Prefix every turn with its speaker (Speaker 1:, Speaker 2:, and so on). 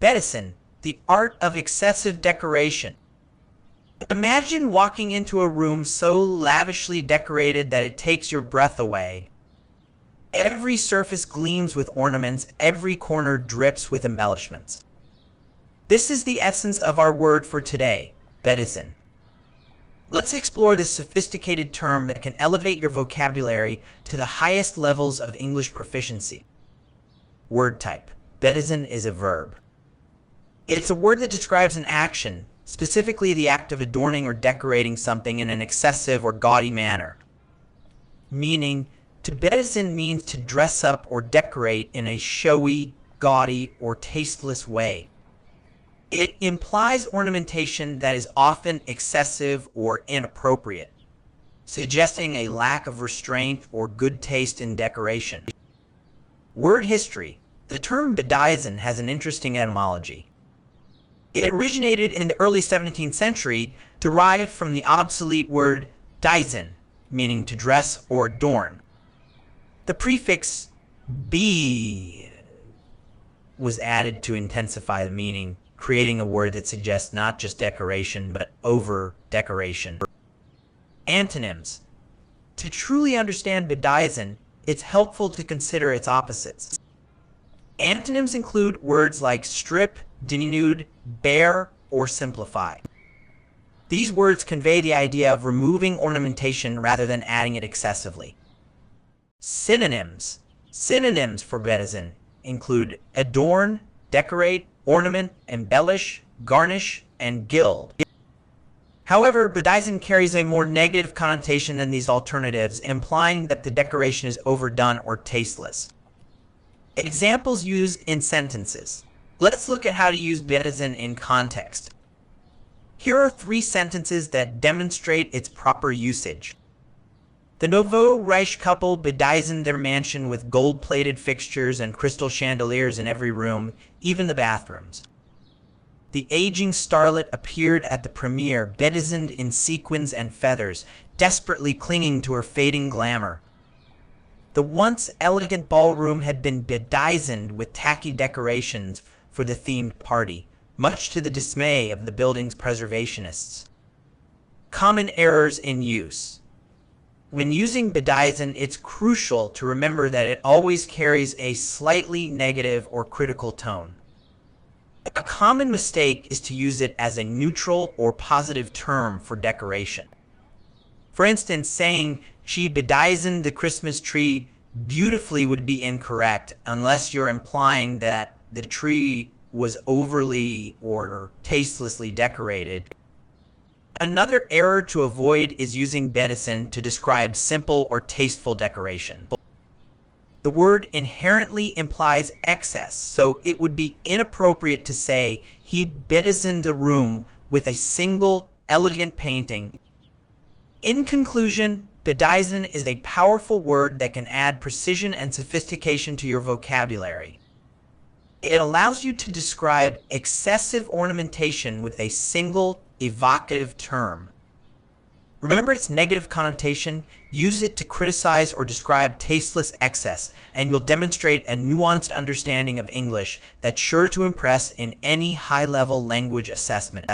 Speaker 1: Bedizen, the art of excessive decoration. Imagine walking into a room so lavishly decorated that it takes your breath away. Every surface gleams with ornaments, every corner drips with embellishments. This is the essence of our word for today, Bedizen. Let's explore this sophisticated term that can elevate your vocabulary to the highest levels of English proficiency. Word type. Bedizen is a verb. It's a word that describes an action, specifically the act of adorning or decorating something in an excessive or gaudy manner. Meaning, to bedizen means to dress up or decorate in a showy, gaudy, or tasteless way. It implies ornamentation that is often excessive or inappropriate, suggesting a lack of restraint or good taste in decoration. Word history. The term bedizen has an interesting etymology. It originated in the early 17th century, derived from the obsolete word dizen, meaning to dress or adorn. The prefix "be" was added to intensify the meaning, creating a word that suggests not just decoration, but over-decoration. Antonyms. To truly understand bedizen, it's helpful to consider its opposites. Antonyms include words like strip, denude, bare, or simplify. These words convey the idea of removing ornamentation rather than adding it excessively. Synonyms. Synonyms for bedizen include adorn, decorate, ornament, embellish, garnish, and gild. However, bedizen carries a more negative connotation than these alternatives, implying that the decoration is overdone or tasteless. Examples used in sentences. Let's look at how to use bedizen in context. Here are 3 sentences that demonstrate its proper usage. The Nouveau Riche couple bedizened their mansion with gold-plated fixtures and crystal chandeliers in every room, even the bathrooms. The aging starlet appeared at the premiere, bedizened in sequins and feathers, desperately clinging to her fading glamour. The once elegant ballroom had been bedizened with tacky decorations for the themed party, much to the dismay of the building's preservationists. Common errors in use. When using bedizen, it's crucial to remember that it always carries a slightly negative or critical tone. A common mistake is to use it as a neutral or positive term for decoration. For instance, saying, "She bedizened the Christmas tree beautifully" would be incorrect unless you're implying that the tree was overly or tastelessly decorated. Another error to avoid is using bedizen to describe simple or tasteful decoration. The word inherently implies excess, so it would be inappropriate to say he bedizened the room with a single elegant painting. In conclusion, bedizen is a powerful word that can add precision and sophistication to your vocabulary. It allows you to describe excessive ornamentation with a single, evocative term. Remember its negative connotation? Use it to criticize or describe tasteless excess, and you'll demonstrate a nuanced understanding of English that's sure to impress in any high-level language assessment.